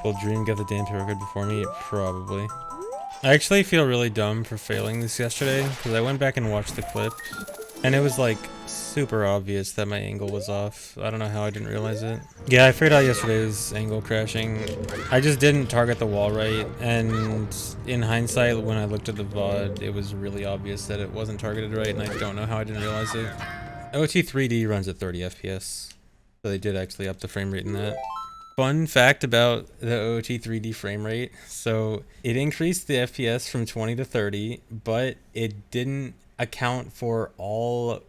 Will Dream get the damn record before me? Probably. I actually feel really dumb for failing this yesterday, because I went back and watched the clip, and it was like super obvious that my angle was off. I don't know how I didn't realize it. Yeah, I figured out yesterday's angle crashing. I just didn't target the wall right, and in hindsight, when I looked at the VOD, it was really obvious that it wasn't targeted right, and I don't know how I didn't realize it. OT3D runs at 30 FPS, so they did actually up the frame rate in that. Fun fact about the OT 3D frame rate. So it increased the FPS from 20 to 30, but it didn't account for all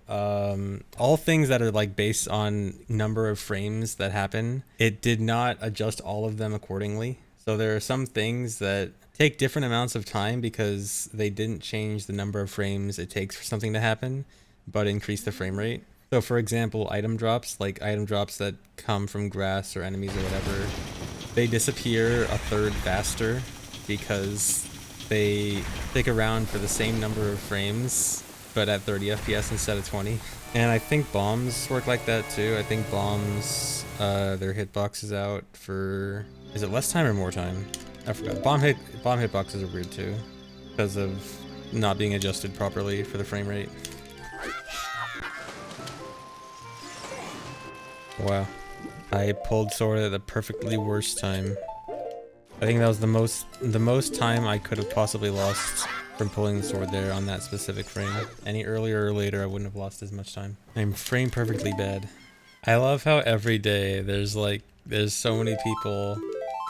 things that are like based on number of frames that happen. It did not adjust all of them accordingly. So there are some things that take different amounts of time because they didn't change the number of frames it takes for something to happen, but increase the frame rate. So for example, item drops, like item drops that come from grass or enemies or whatever, they disappear a third faster because they stick around for the same number of frames, but at 30 FPS instead of 20. And I think bombs work like that too. I think bombs, their hitbox is out for, is it less time or more time? I forgot. Bomb hitboxes are weird too, because of not being adjusted properly for the frame rate. Wow. I pulled sword at the perfectly worst time. I think that was the most time I could have possibly lost from pulling the sword there on that specific frame. Any earlier or later, I wouldn't have lost as much time. I'm frame perfectly bad. I love how every day there's so many people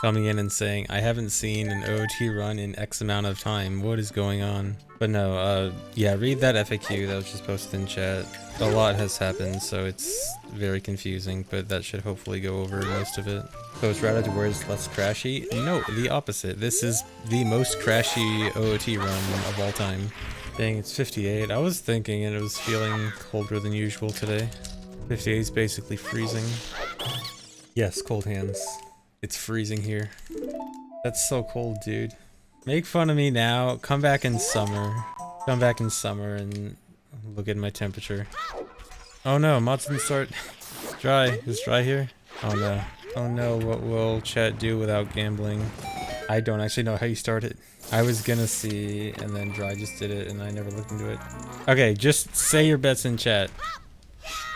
coming in and saying, I haven't seen an OT run in X amount of time. What is going on? But no, yeah, read that FAQ that was just posted in chat. A lot has happened, so it's very confusing, but that should hopefully go over most of it. So it's routed towards less crashy? No, the opposite. This is the most crashy OOT run of all time. Dang, it's 58. I was thinking it was feeling colder than usual today. 58 is basically freezing. Yes, cold hands. It's freezing here. That's so cold, dude. Make fun of me now. Come back in summer. Come back in summer and look at my temperature. Oh no, mods didn't start. Dry. Is Dry here? Oh no. Oh no, what will chat do without gambling? I don't actually know how you start it. I was gonna see, and then Dry just did it, and I never looked into it. Okay, just say your bets in chat.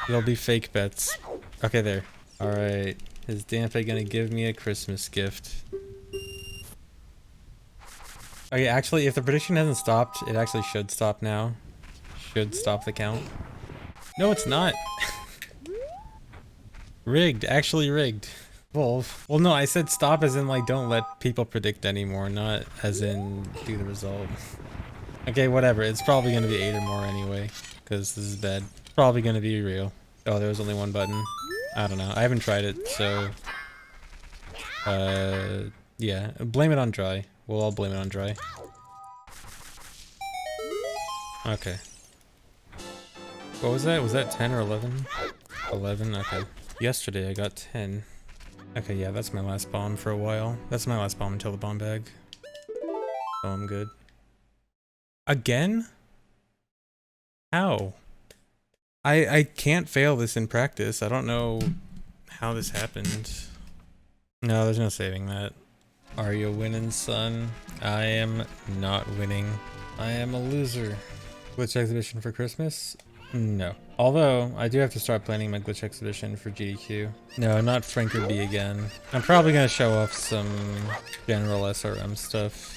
They'll be fake bets. Okay, there. Alright. Is Dampe gonna give me a Christmas gift? Okay, actually, if the prediction hasn't stopped, it actually should stop now. Should stop the count. No, it's not. Rigged. Actually rigged. Well, no, I said stop as in, like, don't let people predict anymore, not as in do the result. Okay, whatever. It's probably gonna be 8 or more anyway, because this is bad. It's probably gonna be real. Oh, there was only one button. I don't know. I haven't tried it, so... yeah. Blame it on Dry. We'll all blame it on Dry. Okay. What was that? Was that 10 or 11? 11? Okay. Yesterday I got 10. Okay, yeah, that's my last bomb for a while. That's my last bomb until the bomb bag. So I'm good. Again? How? I can't fail this in practice. I don't know how this happened. No, there's no saving that. Are you winning, son? I am not winning. I am a loser. Glitch exhibition for Christmas? No. Although, I do have to start planning my glitch exhibition for GDQ. No, not Franker B again. I'm probably going to show off some general SRM stuff.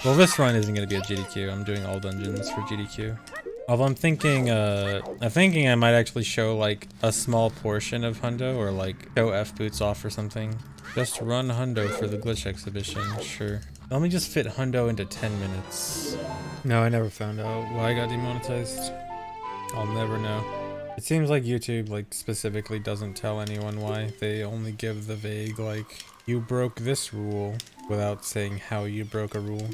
Well, this run isn't going to be a GDQ. I'm doing all dungeons for GDQ. Although I'm thinking I might actually show like a small portion of Hundo, or like show F boots off or something. Just run Hundo for the glitch exhibition, sure. Let me just fit Hundo into 10 minutes. No, I never found out why I got demonetized. I'll never know. It seems like YouTube like specifically doesn't tell anyone why. They only give the vague like, you broke this rule, without saying how you broke a rule.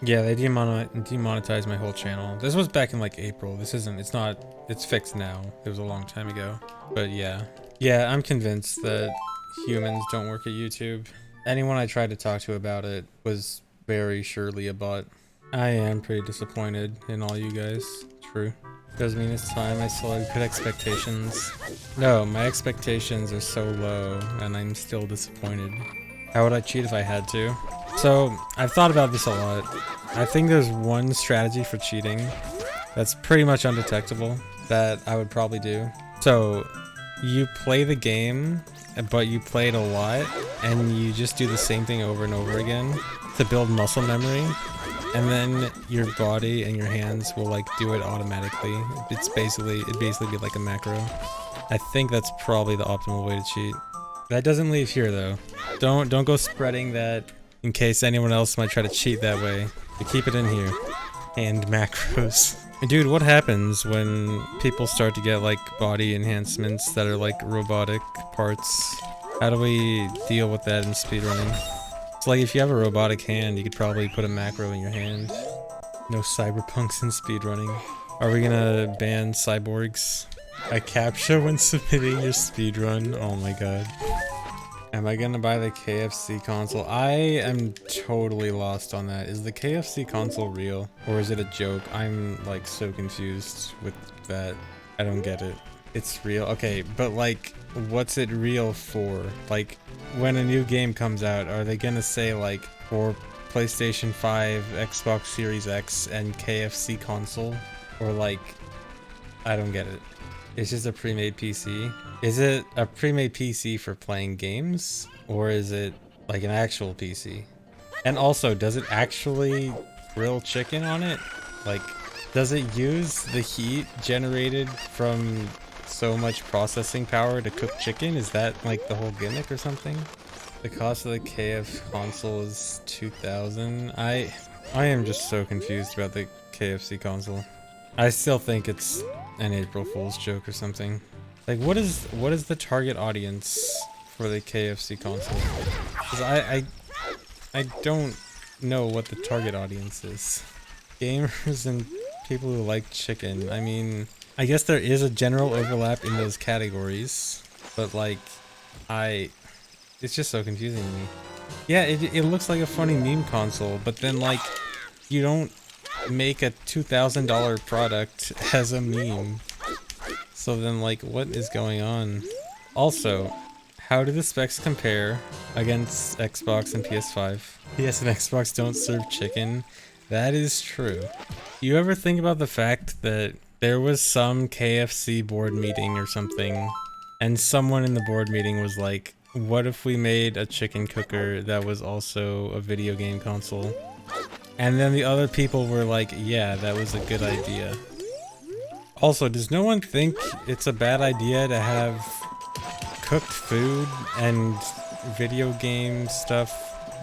Yeah, they demonetized my whole channel. This was back in like April. It's fixed now. It was a long time ago. But yeah. Yeah, I'm convinced that humans don't work at YouTube. Anyone I tried to talk to about it was very surely a bot. I am pretty disappointed in all you guys. True. Doesn't mean it's time. I still have good expectations. No, my expectations are so low, and I'm still disappointed. How would I cheat if I had to? So, I've thought about this a lot. I think there's one strategy for cheating that's pretty much undetectable that I would probably do. So, you play the game, but you play it a lot, and you just do the same thing over and over again to build muscle memory, and then your body and your hands will like do it automatically. It'd basically be like a macro. I think that's probably the optimal way to cheat. That doesn't leave here though. Don't go spreading that in case anyone else might try to cheat that way. You keep it in here. And macros. Dude, what happens when people start to get like body enhancements that are like robotic parts? How do we deal with that in speedrunning? It's like if you have a robotic hand, you could probably put a macro in your hand. No cyberpunks in speedrunning. Are we gonna ban cyborgs? A CAPTCHA when submitting your speedrun? Oh my god. Am I gonna buy the KFC console? I am totally lost on that. Is the KFC console real? Or is it a joke? I'm like so confused with that. I don't get it. It's real? Okay, but like, what's it real for? Like, when a new game comes out, are they gonna say like, for PlayStation 5, Xbox Series X, and KFC console? Or like, I don't get it. It's just a pre-made PC. Is it a pre-made PC for playing games? Or is it like an actual PC? And also, does it actually grill chicken on it? Like, does it use the heat generated from so much processing power to cook chicken? Is that like the whole gimmick or something? The cost of the KF console is $2,000. I am just so confused about the KFC console. I still think it's an April Fool's joke or something. Like, what is the target audience for the KFC console? Because I don't know what the target audience is. Gamers and people who like chicken. I mean, I guess there is a general overlap in those categories, but like, it's just so confusing to me. Yeah, it looks like a funny meme console, but then like, you don't make a $2,000 product as a meme. So then like, what is going on? Also, how do the specs compare against Xbox and PS5? PS and Xbox don't serve chicken. That is true. You ever think about the fact that there was some KFC board meeting or something, and someone in the board meeting was like, what if we made a chicken cooker that was also a video game console? And then the other people were like, yeah, that was a good idea. Also, does no one think it's a bad idea to have cooked food and video game stuff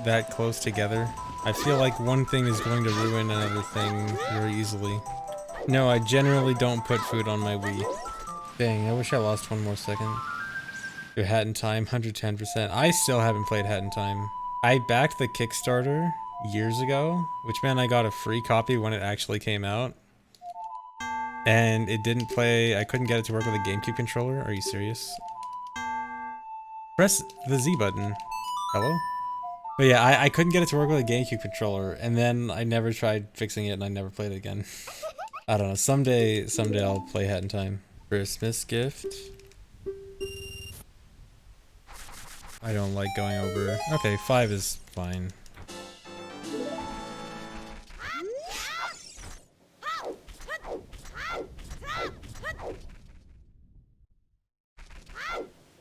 that close together? I feel like one thing is going to ruin another thing very easily. No, I generally don't put food on my Wii. Dang, I wish I lost one more second. Your Hat in Time, 110%. I still haven't played Hat in Time. I backed the Kickstarter years ago, which meant I got a free copy when it actually came out. And it didn't play, I couldn't get it to work with a GameCube controller. Are you serious? Press the Z button. Hello? But yeah, I couldn't get it to work with a GameCube controller, and then I never tried fixing it and I never played it again. I don't know, someday I'll play Hat in Time. Christmas gift. I don't like going over. Okay, 5 is fine.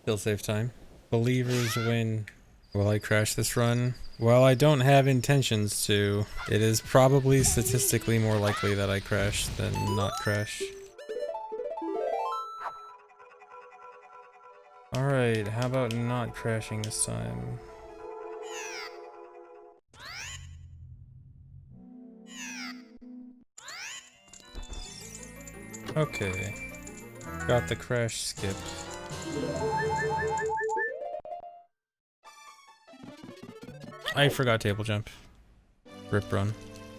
Still save time. Believers win. Will I crash this run? Well, I don't have intentions to. It is probably statistically more likely that I crash than not crash. Alright, how about not crashing this time? Okay. Got the crash skipped. I forgot table jump. Rip run.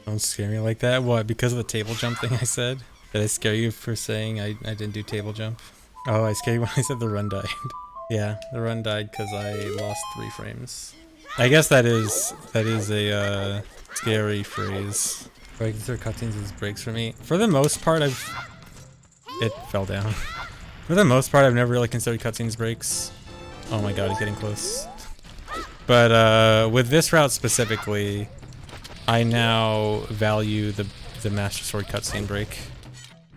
Don't scare me like that. What, because of the table jump thing I said? Did I scare you for saying I didn't do table jump? Oh, I scared you when I said the run died. Yeah, the run died because I lost 3 frames. I guess that is a scary phrase. Do I consider cutscenes as breaks for me? For the most part, it fell down. For the most part, I've never really considered cutscenes breaks. Oh my god, it's getting close. But with this route specifically, I now value the Master Sword cutscene break.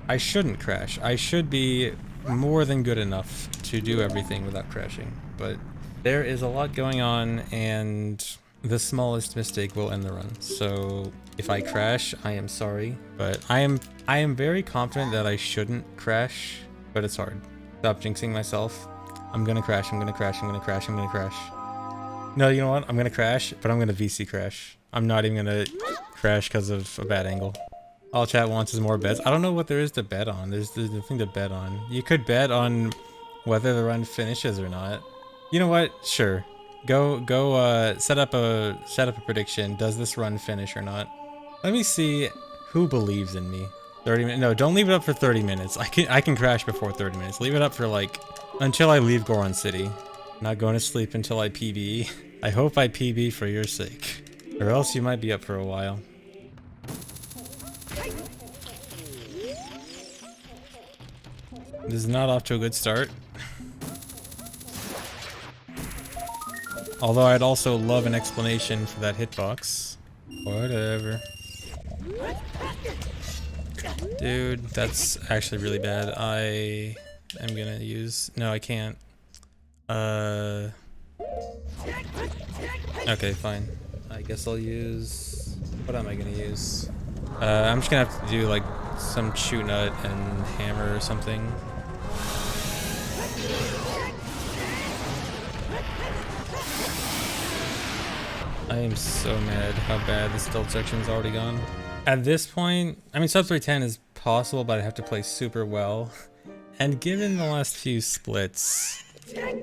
I shouldn't crash. I should be more than good enough to do everything without crashing. But there is a lot going on, and the smallest mistake will end the run. So if I crash, I am sorry. But I am very confident that I shouldn't crash, but it's hard. Stop jinxing myself. I'm gonna crash, I'm gonna crash, I'm gonna crash, I'm gonna crash. No, you know what? I'm gonna crash, but I'm gonna VC crash. I'm not even gonna crash because of a bad angle. All chat wants is more bets. I don't know what there is to bet on. There's nothing to bet on. You could bet on whether the run finishes or not. You know what? Sure. Go set up a prediction. Does this run finish or not? Let me see who believes in me. 30 minutes. No, don't leave it up for 30 minutes. I can crash before 30 minutes. Leave it up for like until I leave Goron City. Not going to sleep until I PB. I hope I PB for your sake. Or else you might be up for a while. This is not off to a good start. Although I'd also love an explanation for that hitbox. Whatever. Dude, that's actually really bad. I am gonna use... No, I can't. Okay, fine. I guess I'll use... What am I gonna use? I'm just gonna have to do like some chew nut and hammer or something. I am so mad how bad this stealth section's already gone. At this point, I mean, sub 310 is possible, but I have to play super well. And given the last few splits,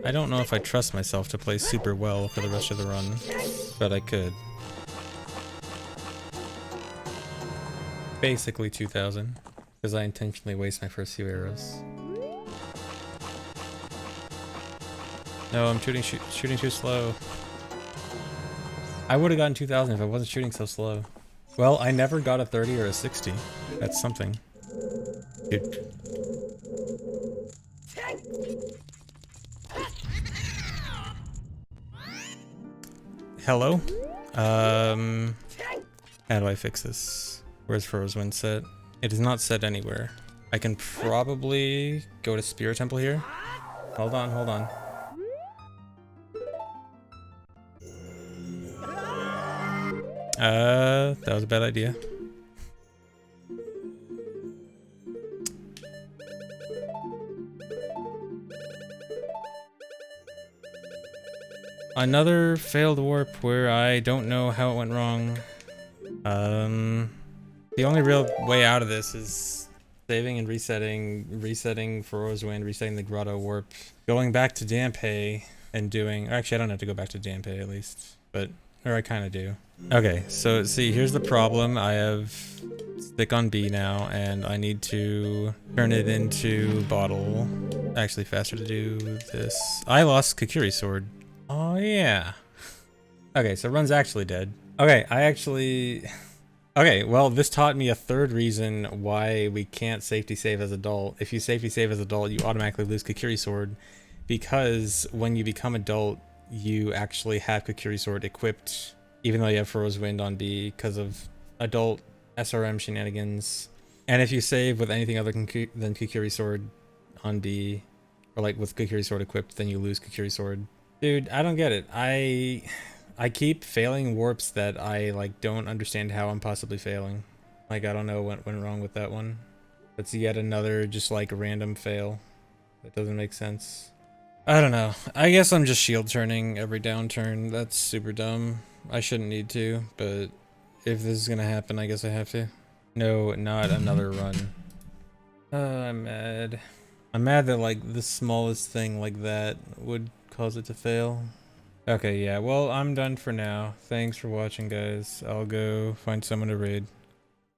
I don't know if I trust myself to play super well for the rest of the run, but I could. Basically 2000, because I intentionally waste my first few arrows. No, I'm shooting too slow. I would have gotten 2000 if I wasn't shooting so slow. Well, I never got a 30 or a 60. That's something. Dude. Hello? How do I fix this? Where's Furrow's Wind set? It is not set anywhere. I can probably go to Spirit Temple here. Hold on, hold on. That was a bad idea. Another failed warp where I don't know how it went wrong. The only real way out of this is saving and resetting Furrow's Wind, resetting the Grotto warp, going back to Dampé and doing... Actually, I don't have to go back to Dampé at least, but... Or I kind of do. Okay, so see, here's the problem. I have stick on B now, and I need to turn it into bottle. Actually, faster to do this. I lost Kokiri Sword. Oh, yeah. Okay, so run's actually dead. Okay, Okay, well, this taught me a third reason why we can't safety save as adult. If you safety save as adult, you automatically lose Kokiri Sword, because when you become adult, you actually have Kokiri Sword equipped, even though you have Furrow's Wind on B, because of adult SRM shenanigans. And if you save with anything other than Kokiri Sword on B, or like with Kokiri Sword equipped, then you lose Kokiri Sword. Dude, I don't get it. I keep failing warps that I like don't understand how I'm possibly failing. Like, I don't know what went wrong with that one. That's yet another just like random fail. That doesn't make sense. I don't know. I guess I'm just shield turning every downturn. That's super dumb. I shouldn't need to, but if this is gonna happen, I guess I have to. No, not another run. I'm mad. I'm mad that like the smallest thing like that would cause it to fail. Okay, yeah, well, I'm done for now. Thanks for watching, guys. I'll go find someone to raid.